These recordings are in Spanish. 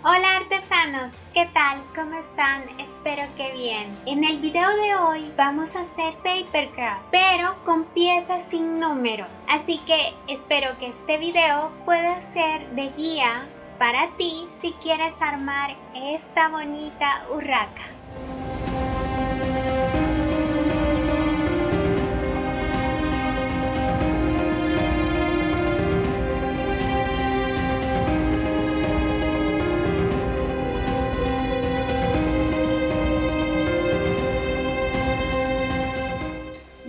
Hola artesanos, ¿qué tal? ¿Cómo están? Espero que bien. En el video de hoy vamos a hacer papercraft, pero con piezas sin número. Así que espero que este video pueda ser de guía para ti si quieres armar esta bonita urraca.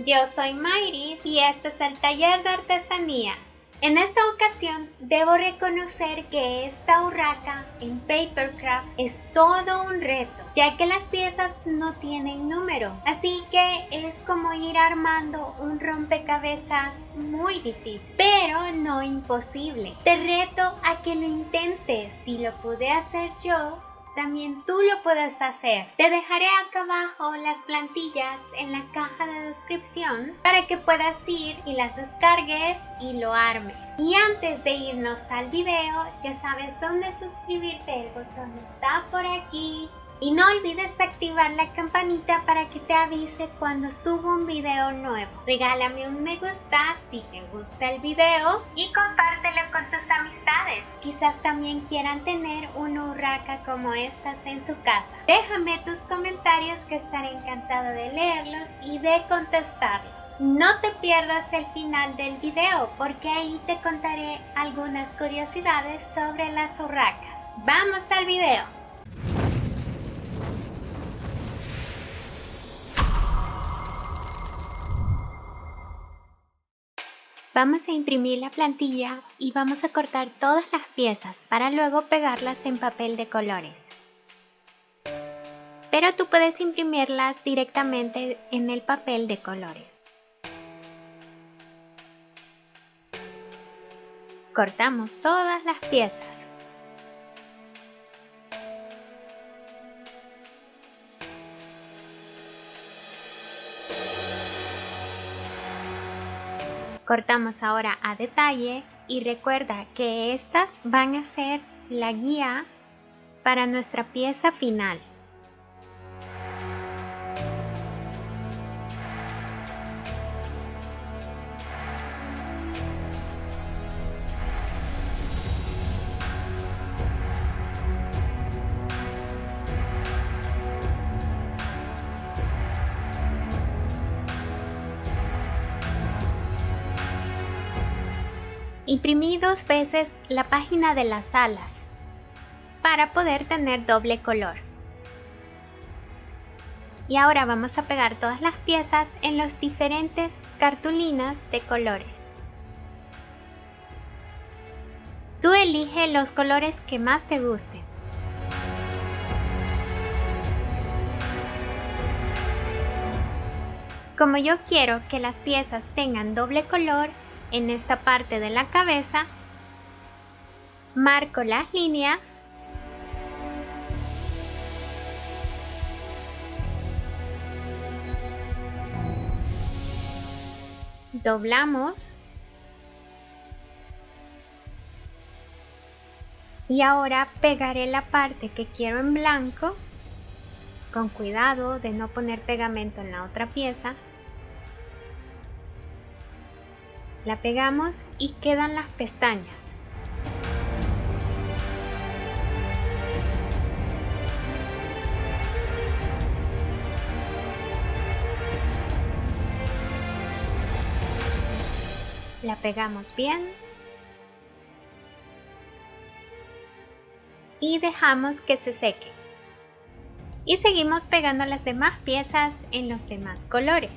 Yo soy Mayri y este es el taller de artesanías. En esta ocasión debo reconocer que esta urraca en papercraft es todo un reto, ya que las piezas no tienen número, así que es como ir armando un rompecabezas muy difícil, pero no imposible. Te reto a que lo intentes. Si lo pude hacer yo, también tú lo puedes hacer. Te dejaré acá abajo las plantillas en la caja de descripción para que puedas ir y las descargues y lo armes. Y antes de irnos al video, ya sabes dónde suscribirte, el botón está por aquí. Y no olvides activar la campanita para que te avise cuando subo un video nuevo. Regálame un me gusta si te gusta el video y compártelo con tus amistades. Quizás también quieran tener una urraca como estas en su casa. Déjame tus comentarios que estaré encantado de leerlos y de contestarlos. No te pierdas el final del video porque ahí te contaré algunas curiosidades sobre las urracas. ¡Vamos al video! Vamos a imprimir la plantilla y vamos a cortar todas las piezas para luego pegarlas en papel de colores. Pero tú puedes imprimirlas directamente en el papel de colores. Cortamos todas las piezas. Cortamos ahora a detalle y recuerda que estas van a ser la guía para nuestra pieza final. Imprimí 2 veces la página de las alas para poder tener doble color. Y ahora vamos a pegar todas las piezas en las diferentes cartulinas de colores. Tú elige los colores que más te gusten. Como yo quiero que las piezas tengan doble color, en esta parte de la cabeza, marco las líneas doblamos y ahora pegaré la parte que quiero en blanco con cuidado de no poner pegamento en la otra pieza. La pegamos y quedan las pestañas. La pegamos bien y dejamos que se seque. Y seguimos pegando las demás piezas en los demás colores.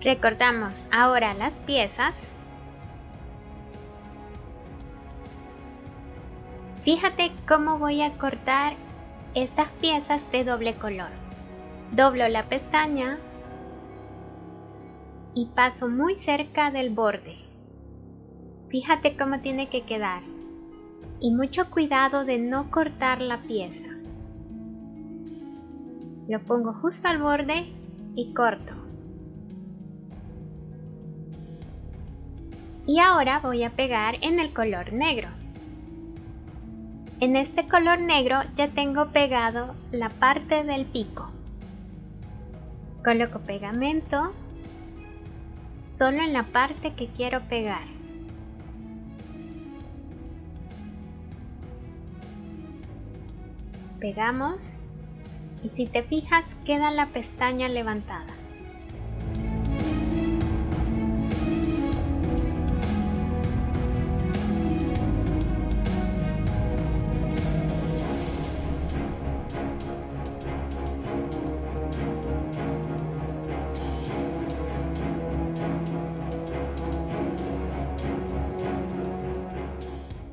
Recortamos ahora las piezas. Fíjate cómo voy a cortar estas piezas de doble color. Doblo la pestaña y paso muy cerca del borde. Fíjate cómo tiene que quedar. Y mucho cuidado de no cortar la pieza. Lo pongo justo al borde y corto. Y ahora voy a pegar en el color negro. En este color negro ya tengo pegado la parte del pico. Coloco pegamento solo en la parte que quiero pegar. Pegamos y si te fijas queda la pestaña levantada.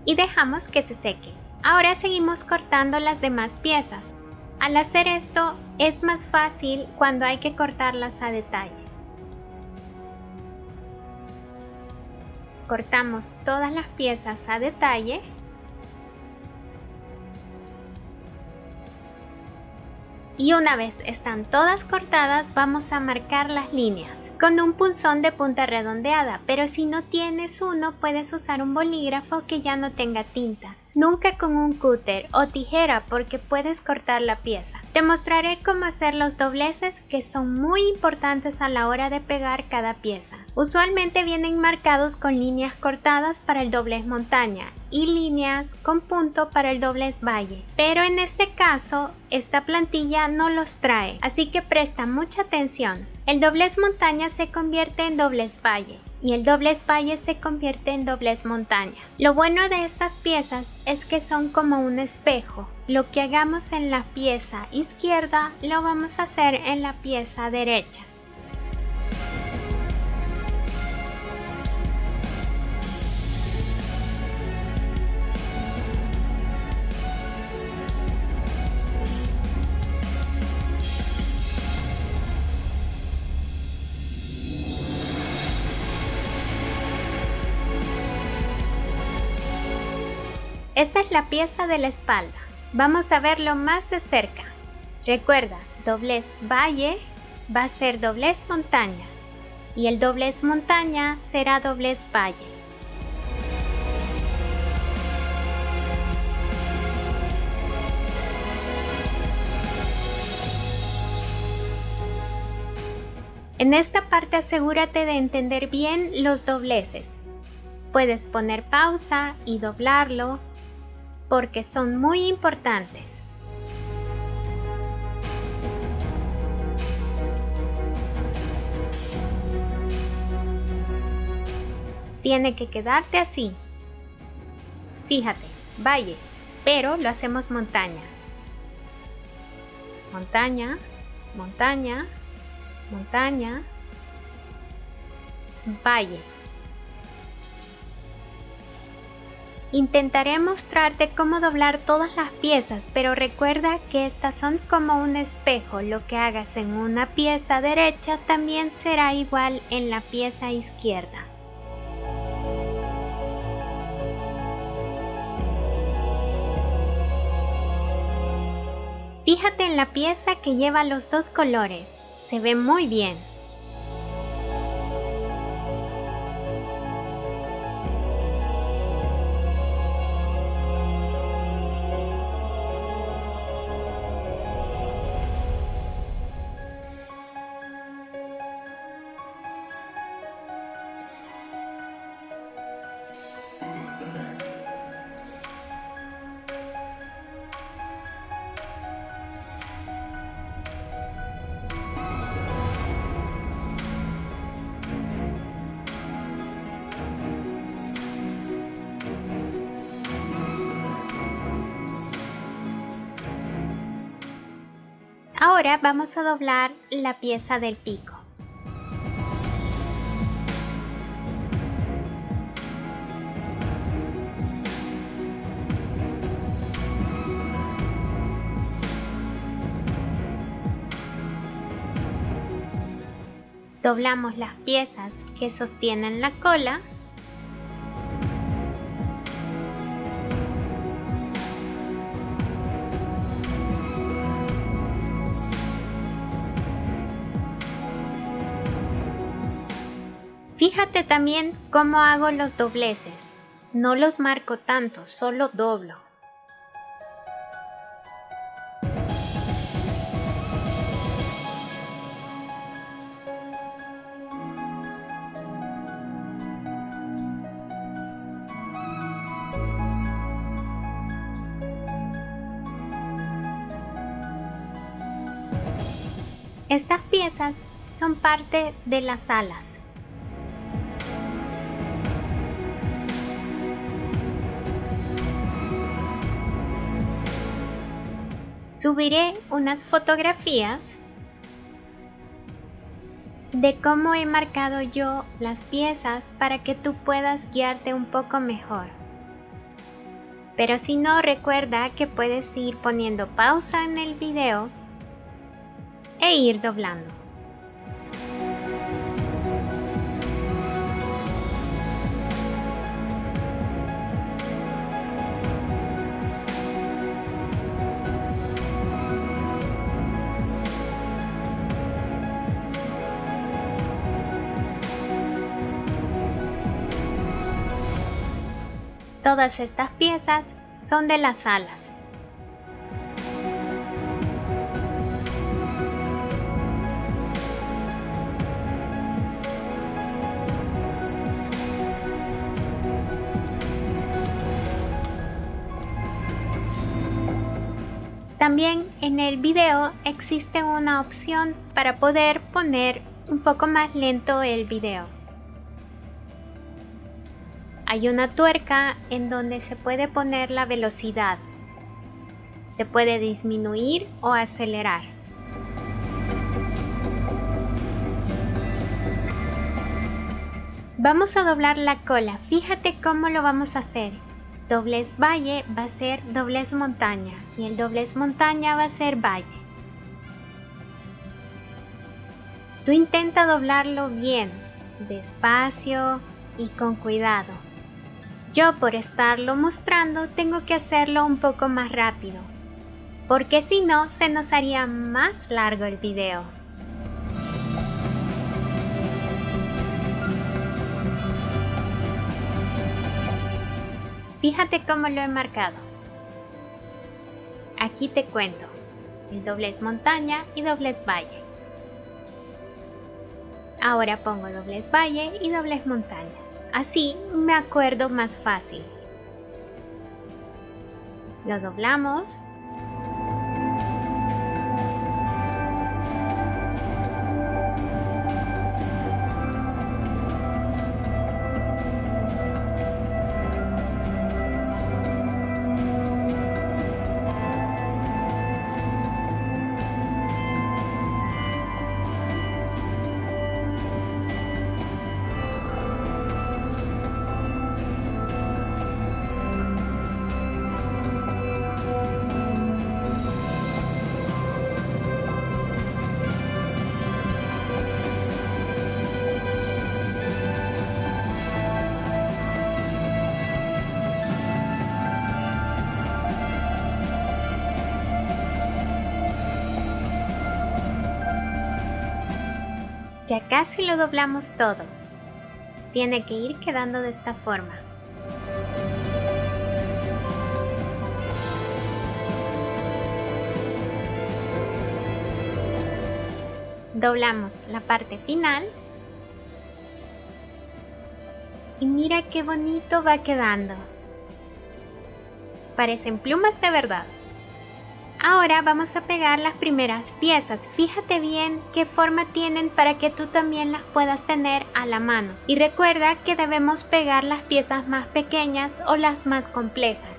Y dejamos que se seque. Ahora seguimos cortando las demás piezas. Al hacer esto es más fácil cuando hay que cortarlas a detalle. Cortamos todas las piezas a detalle. Y una vez están todas cortadas, vamos a marcar las líneas con un punzón de punta redondeada, pero si no tienes uno puedes usar un bolígrafo que ya no tenga tinta. Nunca con un cúter o tijera porque puedes cortar la pieza. Te mostraré cómo hacer los dobleces que son muy importantes a la hora de pegar cada pieza. Usualmente vienen marcados con líneas cortadas para el doblez montaña y líneas con punto para el doblez valle, pero en este caso esta plantilla no los trae, así que presta mucha atención. El doblez montaña se convierte en doblez valle y el doblez valle se convierte en doblez montaña. Lo bueno de estas piezas es que son como un espejo. Lo que hagamos en la pieza izquierda lo vamos a hacer en la pieza derecha. Esa es la pieza de la espalda. Vamos a verlo más de cerca. Recuerda, doblez valle va a ser doblez montaña y el doblez montaña será doblez valle. En esta parte asegúrate de entender bien los dobleces. Puedes poner pausa y doblarlo porque son muy importantes. Tiene que quedarte así. Fíjate, valle, pero lo hacemos montaña. Montaña, montaña, montaña, valle. Intentaré mostrarte cómo doblar todas las piezas, pero recuerda que estas son como un espejo. Lo que hagas en una pieza derecha también será igual en la pieza izquierda. Fíjate en la pieza que lleva los dos colores. Se ve muy bien. Ahora vamos a doblar la pieza del pico. Doblamos las piezas que sostienen la cola Fíjate también cómo hago los dobleces. No los marco tanto, solo doblo. Estas piezas son parte de las alas. Subiré unas fotografías de cómo he marcado yo las piezas para que tú puedas guiarte un poco mejor. Pero si no, recuerda que puedes ir poniendo pausa en el video e ir doblando. Todas estas piezas son de las alas. También en el video existe una opción para poder poner un poco más lento el video. Hay una tuerca en donde se puede poner la velocidad. Se puede disminuir o acelerar. Vamos a doblar la cola. Fíjate cómo lo vamos a hacer. Doblez valle va a ser doblez montaña y el doblez montaña va a ser valle. Tú intenta doblarlo bien, despacio y con cuidado. Yo, por estarlo mostrando, tengo que hacerlo un poco más rápido, porque si no se nos haría más largo el video. Fíjate cómo lo he marcado. Aquí te cuento, el doblez montaña y doblez valle. Ahora pongo doblez valle y doblez montaña. Así me acuerdo más fácil. Lo doblamos. Ya casi lo doblamos todo. Tiene que ir quedando de esta forma. Doblamos la parte final. Y mira qué bonito va quedando. Parecen plumas de verdad. Ahora vamos a pegar las primeras piezas. Fíjate bien qué forma tienen para que tú también las puedas tener a la mano. Y recuerda que debemos pegar las piezas más pequeñas o las más complejas.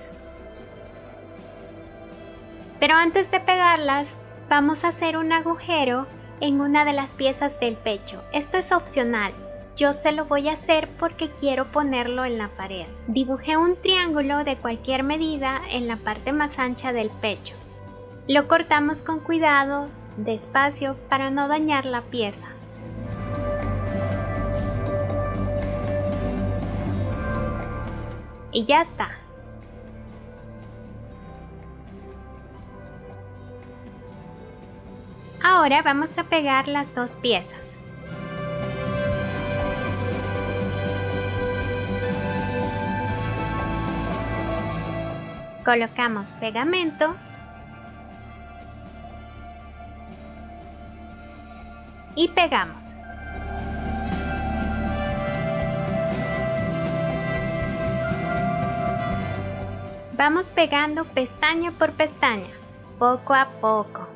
Pero antes de pegarlas, vamos a hacer un agujero en una de las piezas del pecho. Esto es opcional. Yo se lo voy a hacer porque quiero ponerlo en la pared. Dibujé un triángulo de cualquier medida en la parte más ancha del pecho. Lo cortamos con cuidado, despacio, para no dañar la pieza. Y ya está. Ahora vamos a pegar las dos piezas. Colocamos pegamento y pegamos. Vamos pegando pestaña por pestaña, poco a poco.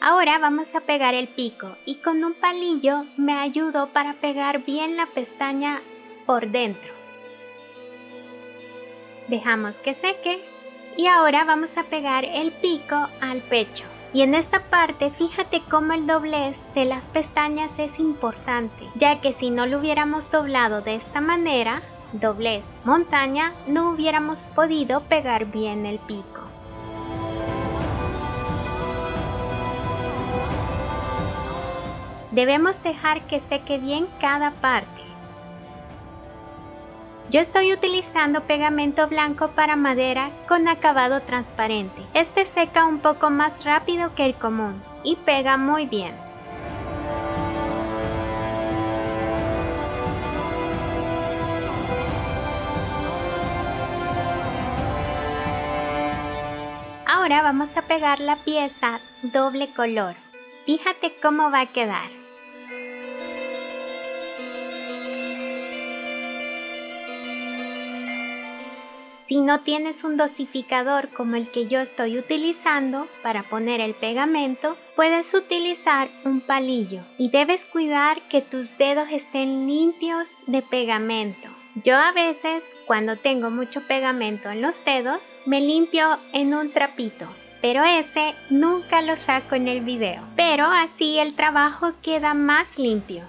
Ahora vamos a pegar el pico y con un palillo me ayudo para pegar bien la pestaña por dentro. Dejamos que seque y ahora vamos a pegar el pico al pecho. Y en esta parte fíjate cómo el doblez de las pestañas es importante, ya que si no lo hubiéramos doblado de esta manera, doblez montaña, no hubiéramos podido pegar bien el pico. Debemos dejar que seque bien cada parte. Yo estoy utilizando pegamento blanco para madera con acabado transparente. Este seca un poco más rápido que el común y pega muy bien. Ahora vamos a pegar la pieza doble color. Fíjate cómo va a quedar. Si no tienes un dosificador como el que yo estoy utilizando para poner el pegamento, puedes utilizar un palillo y debes cuidar que tus dedos estén limpios de pegamento. Yo a veces, cuando tengo mucho pegamento en los dedos, me limpio en un trapito, pero ese nunca lo saco en el video. Pero así el trabajo queda más limpio.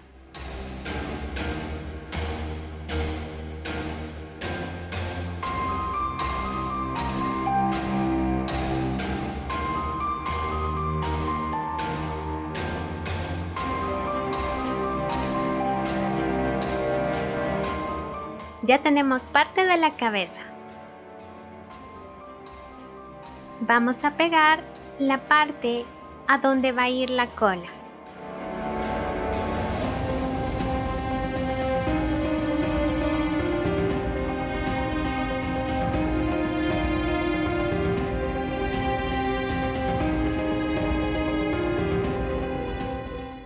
Ya tenemos parte de la cabeza. Vamos a pegar la parte a donde va a ir la cola.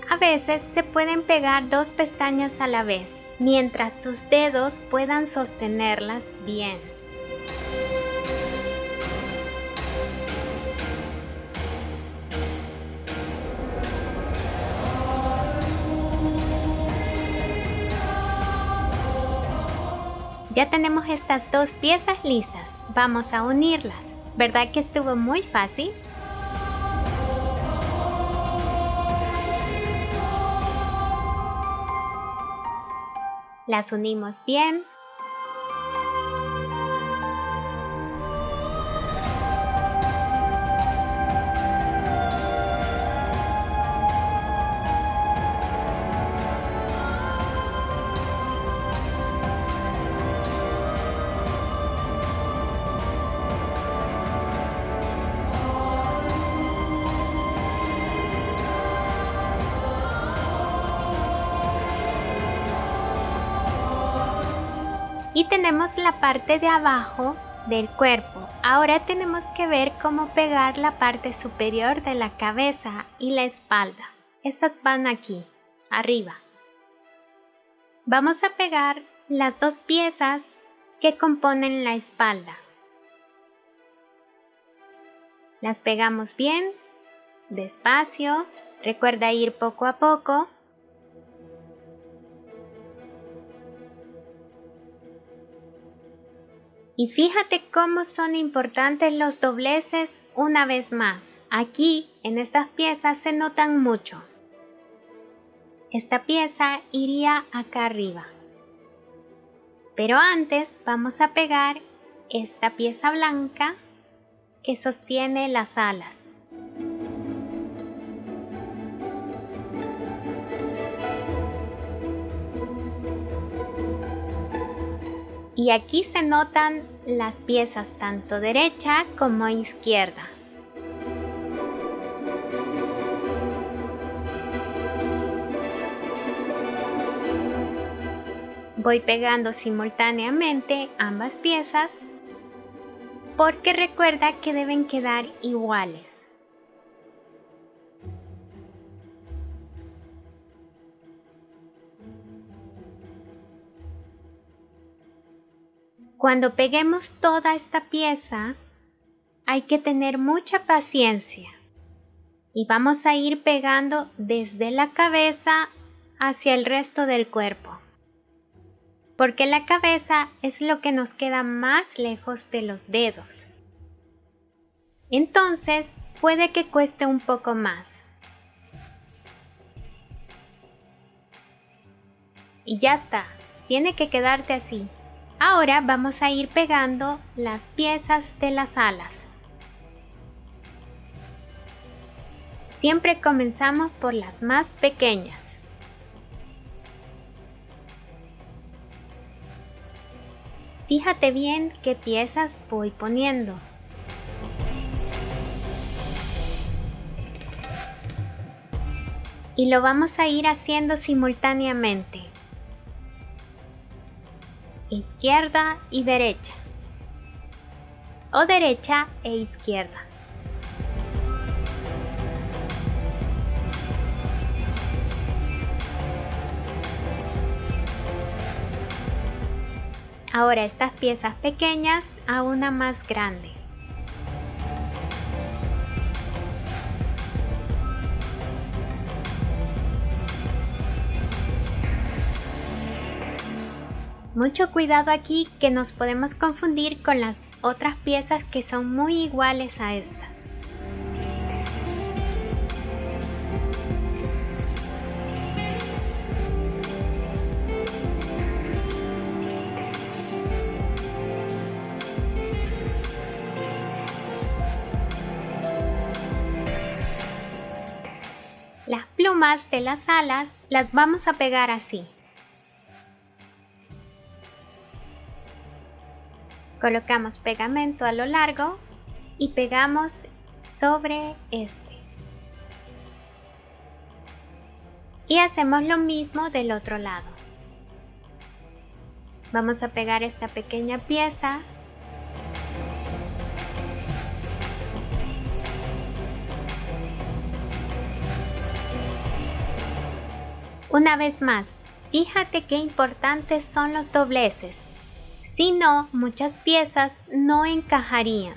A veces se pueden pegar dos pestañas a la vez, mientras tus dedos puedan sostenerlas bien. Ya tenemos estas dos piezas listas. Vamos a unirlas. ¿Verdad que estuvo muy fácil? Las unimos bien. Y tenemos la parte de abajo del cuerpo. Ahora tenemos que ver cómo pegar la parte superior de la cabeza y la espalda. Estas van aquí, arriba. Vamos a pegar las dos piezas que componen la espalda. Las pegamos bien, despacio. Recuerda ir poco a poco. Y fíjate cómo son importantes los dobleces una vez más. Aquí, en estas piezas, se notan mucho. Esta pieza iría acá arriba. Pero antes vamos a pegar esta pieza blanca que sostiene las alas. Y aquí se notan las piezas tanto derecha como izquierda. Voy pegando simultáneamente ambas piezas porque recuerda que deben quedar iguales. Cuando peguemos toda esta pieza, hay que tener mucha paciencia y vamos a ir pegando desde la cabeza hacia el resto del cuerpo, porque la cabeza es lo que nos queda más lejos de los dedos. Entonces, puede que cueste un poco más. Y ya está, tiene que quedarte así. Ahora vamos a ir pegando las piezas de las alas. Siempre comenzamos por las más pequeñas. Fíjate bien qué piezas voy poniendo. Y lo vamos a ir haciendo simultáneamente. Izquierda y derecha. O derecha e izquierda. Ahora estas piezas pequeñas a una más grande. Mucho cuidado aquí que nos podemos confundir con las otras piezas que son muy iguales a esta. Las plumas de las alas las vamos a pegar así. Colocamos pegamento a lo largo y pegamos sobre este. Y hacemos lo mismo del otro lado. Vamos a pegar esta pequeña pieza. Una vez más, fíjate qué importantes son los dobleces. Si no, muchas piezas no encajarían.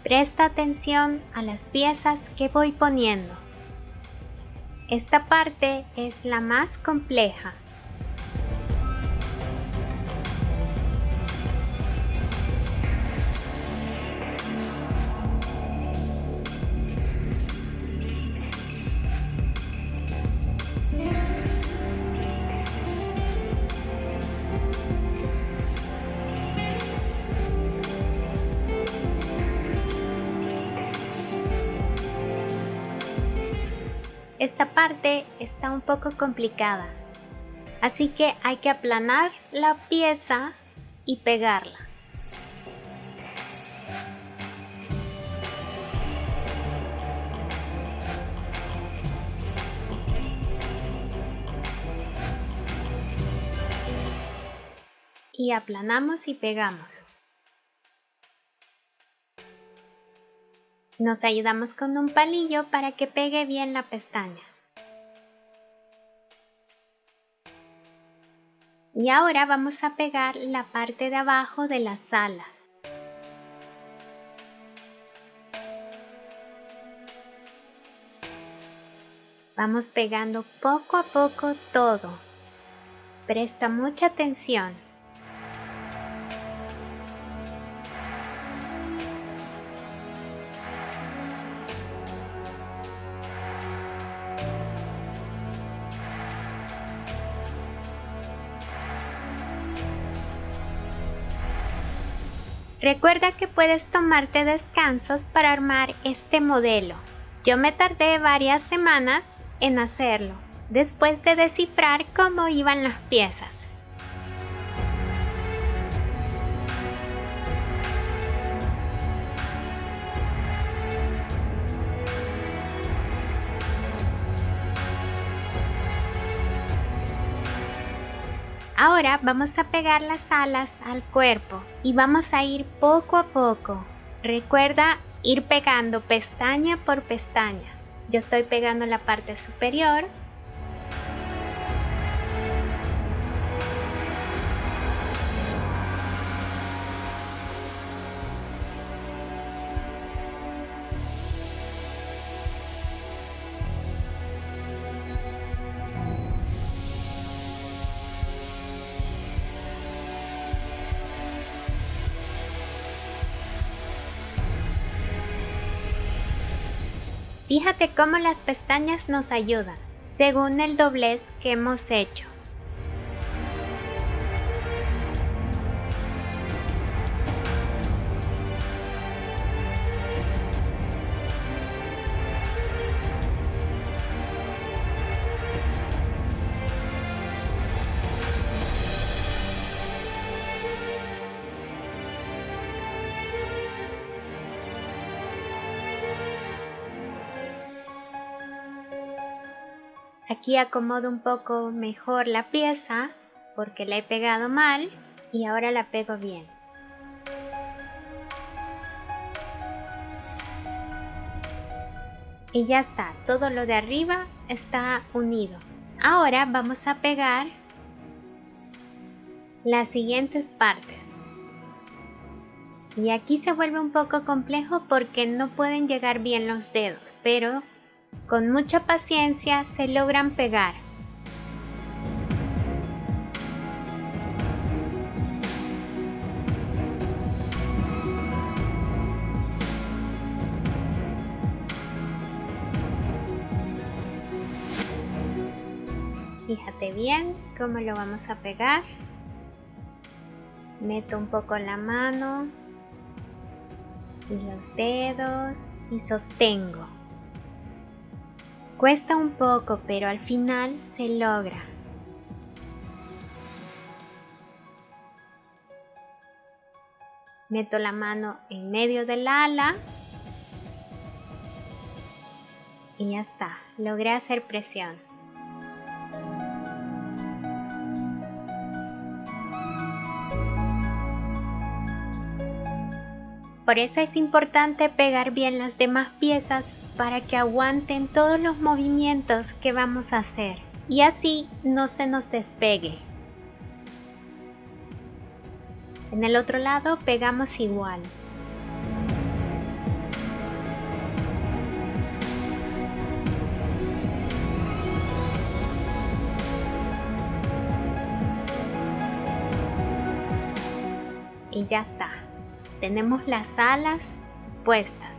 Presta atención a las piezas que voy poniendo. Esta parte es la más compleja. Esta parte está un poco complicada, así que hay que aplanar la pieza y pegarla. Y aplanamos y pegamos. Nos ayudamos con un palillo para que pegue bien la pestaña. Y ahora vamos a pegar la parte de abajo de las alas. Vamos pegando poco a poco todo. Presta mucha atención. Recuerda que puedes tomarte descansos para armar este modelo. Yo me tardé varias semanas en hacerlo. después de descifrar cómo iban las piezas. Ahora vamos a pegar las alas al cuerpo y vamos a ir poco a poco. Recuerda ir pegando pestaña por pestaña. Yo estoy pegando la parte superior. Fíjate cómo las pestañas nos ayudan, según el doblez que hemos hecho. Aquí acomodo un poco mejor la pieza porque la he pegado mal y ahora la pego bien. Y ya está, todo lo de arriba está unido. Ahora vamos a pegar las siguientes partes. Y aquí se vuelve un poco complejo porque no pueden llegar bien los dedos, pero con mucha paciencia se logran pegar. Fíjate bien cómo lo vamos a pegar. Meto un poco la mano y los dedos y sostengo. Cuesta un poco, pero al final se logra. Meto la mano en medio del ala y ya está, logré hacer presión. Por eso es importante pegar bien las demás piezas para que aguanten todos los movimientos que vamos a hacer y así no se nos despegue. En el otro lado pegamos igual. Y ya está. Tenemos las alas puestas.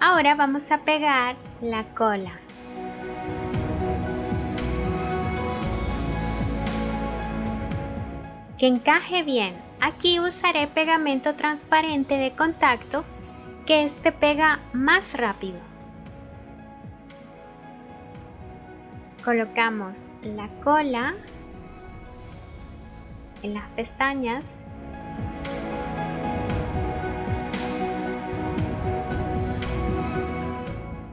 Ahora vamos a pegar la cola. Que encaje bien. Aquí usaré pegamento transparente de contacto, que este pega más rápido. Colocamos la cola en las pestañas.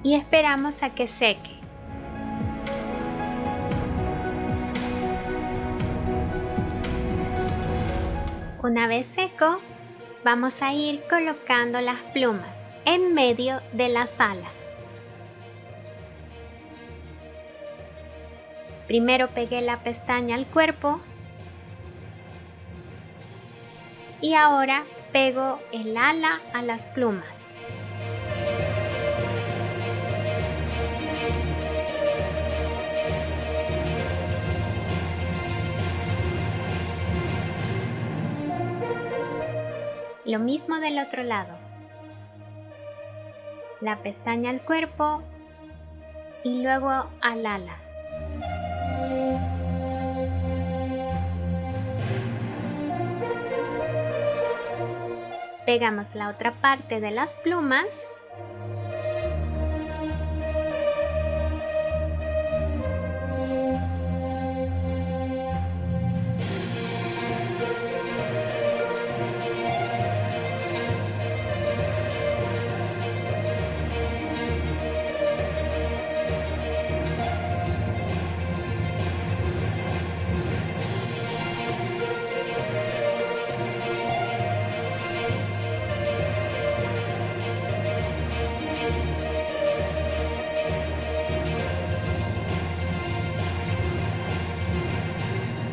Y esperamos a que seque. Una vez seco, vamos a ir colocando las plumas en medio de las alas. Primero pegué la pestaña al cuerpo y ahora pego el ala a las plumas. Lo mismo del otro lado. La pestaña al cuerpo y luego al ala. Pegamos la otra parte de las plumas.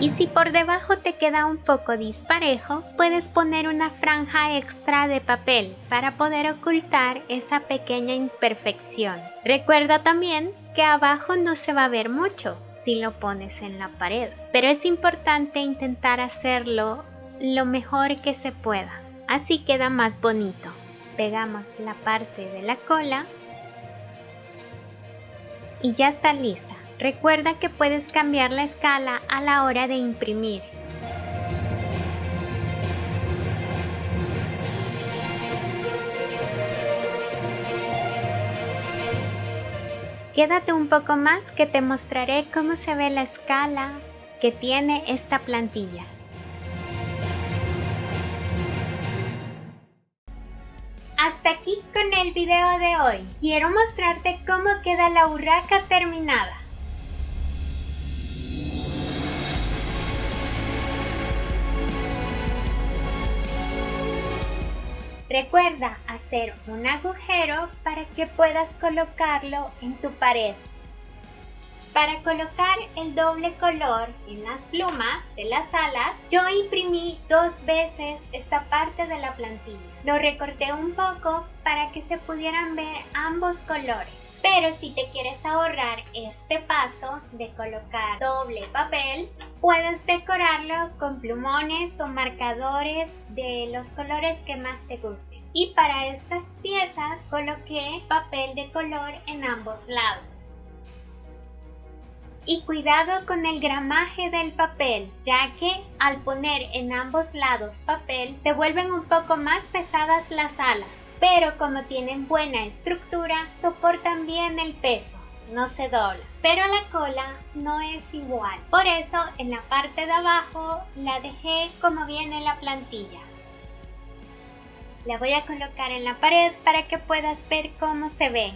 Y si por debajo te queda un poco disparejo, puedes poner una franja extra de papel para poder ocultar esa pequeña imperfección. Recuerda también que abajo no se va a ver mucho si lo pones en la pared, pero es importante intentar hacerlo lo mejor que se pueda. Así queda más bonito. Pegamos la parte de la cola y ya está lista. Recuerda que puedes cambiar la escala a la hora de imprimir. Quédate un poco más que te mostraré cómo se ve la escala que tiene esta plantilla. Hasta aquí con el video de hoy. Quiero mostrarte cómo queda la urraca terminada. Recuerda hacer un agujero para que puedas colocarlo en tu pared. Para colocar el doble color en las plumas de las alas, yo imprimí 2 veces esta parte de la plantilla. Lo recorté un poco para que se pudieran ver ambos colores. Pero si te quieres ahorrar este paso de colocar doble papel, puedes decorarlo con plumones o marcadores de los colores que más te gusten. Y para estas piezas coloqué papel de color en ambos lados. Y cuidado con el gramaje del papel, ya que al poner en ambos lados papel se vuelven un poco más pesadas las alas, pero como tienen buena estructura soportan bien el peso, no se dobla. Pero la cola no es igual, por eso en la parte de abajo la dejé como viene la plantilla. La voy a colocar en la pared para que puedas ver cómo se ve.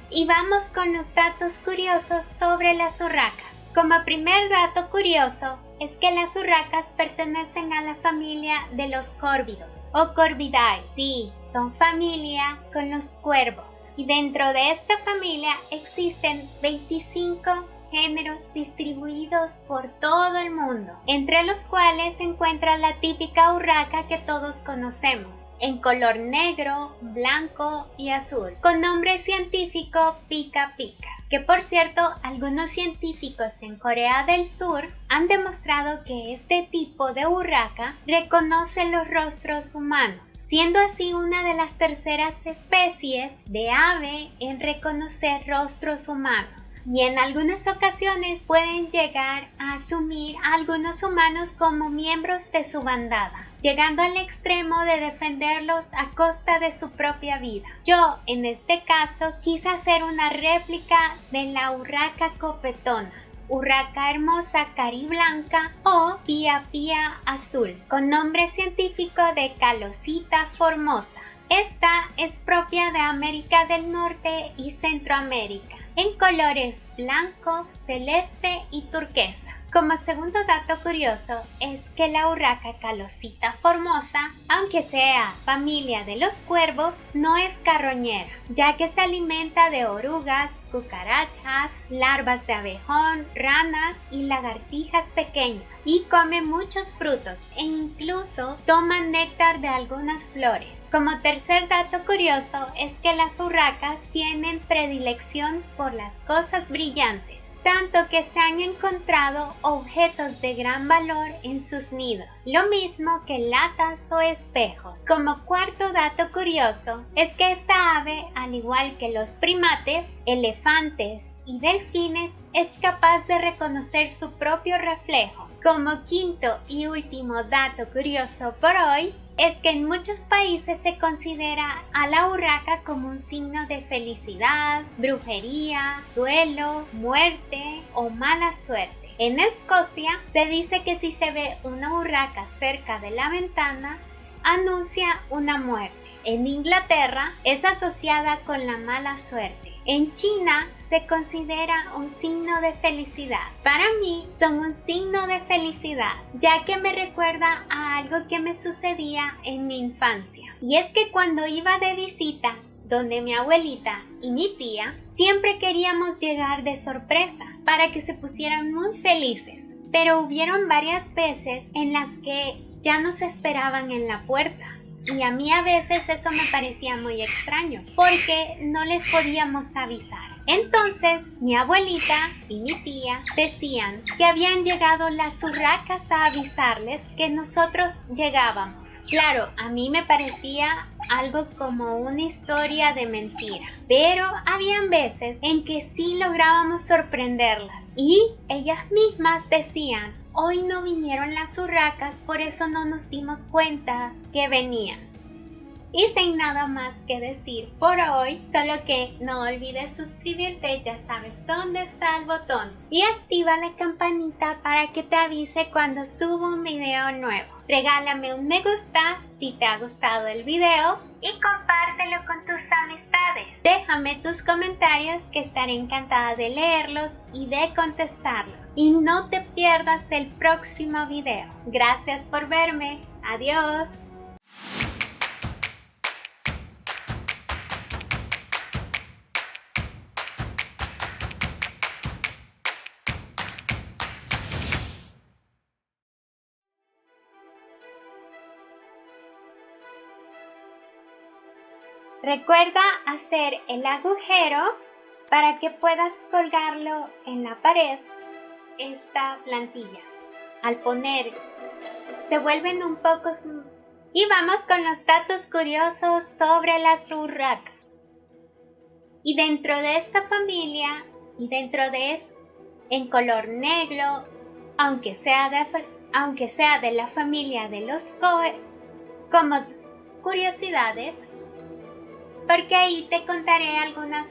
Y vamos con los datos curiosos sobre las urracas. Como primer dato curioso es que las urracas pertenecen a la familia de los córvidos o Corvidae. Sí, son familia con los cuervos. Y dentro de esta familia existen 25 géneros distribuidos por todo el mundo, entre los cuales se encuentra la típica urraca que todos conocemos, en color negro, blanco y azul, con nombre científico pica pica, que por cierto algunos científicos en Corea del Sur han demostrado que este tipo de urraca reconoce los rostros humanos, siendo así una de las terceras especies de ave en reconocer rostros humanos. Y en algunas ocasiones pueden llegar a asumir a algunos humanos como miembros de su bandada, llegando al extremo de defenderlos a costa de su propia vida. Yo, en este caso, quise hacer una réplica de la urraca copetona, urraca hermosa cariblanca o pía pía azul, con nombre científico de Calopsita formosa. Esta es propia de América del Norte y Centroamérica, en colores blanco, celeste y turquesa. Como segundo dato curioso es que la urraca Calopsita formosa, aunque sea familia de los cuervos, no es carroñera, ya que se alimenta de orugas, cucarachas, larvas de abejón, ranas y lagartijas pequeñas, y come muchos frutos e incluso toma néctar de algunas flores. Como tercer dato curioso es que las urracas tienen predilección por las cosas brillantes, tanto que se han encontrado objetos de gran valor en sus nidos, lo mismo que latas o espejos. Como cuarto dato curioso es que esta ave, al igual que los primates, elefantes y delfines, es capaz de reconocer su propio reflejo. Como quinto y último dato curioso por hoy, es que en muchos países se considera a la urraca como un signo de felicidad, brujería, duelo, muerte o mala suerte. En Escocia se dice que si se ve una urraca cerca de la ventana, anuncia una muerte. En Inglaterra es asociada con la mala suerte. En China se considera un signo de felicidad. Para mí son un signo de felicidad, ya que me recuerda a algo que me sucedía en mi infancia. Y es que cuando iba de visita donde mi abuelita y mi tía, siempre queríamos llegar de sorpresa para que se pusieran muy felices. Pero hubieron varias veces en las que ya nos esperaban en la puerta. Y a mí a veces eso me parecía muy extraño, porque no les podíamos avisar. Entonces, mi abuelita y mi tía decían que habían llegado las urracas a avisarles que nosotros llegábamos. Claro, a mí me parecía algo como una historia de mentira, pero habían veces en que sí lográbamos sorprenderlas y ellas mismas decían: hoy no vinieron las urracas, por eso no nos dimos cuenta que venían. Y sin nada más que decir por hoy, solo que no olvides suscribirte, ya sabes dónde está el botón, y activa la campanita para que te avise cuando subo un video nuevo. Regálame un me gusta si te ha gustado el video y compártelo con tus amistades. Déjame tus comentarios que estaré encantada de leerlos y de contestarlos. Y no te pierdas el próximo video. Gracias por verme. Adiós. Recuerda hacer el agujero para que puedas colgarlo en la pared, esta plantilla. Al poner, se vuelven un poco... Y vamos con los datos curiosos sobre las urracas. Y dentro de esta familia, en color negro, aunque sea de la familia de los coe, como curiosidades, porque ahí te contaré algunas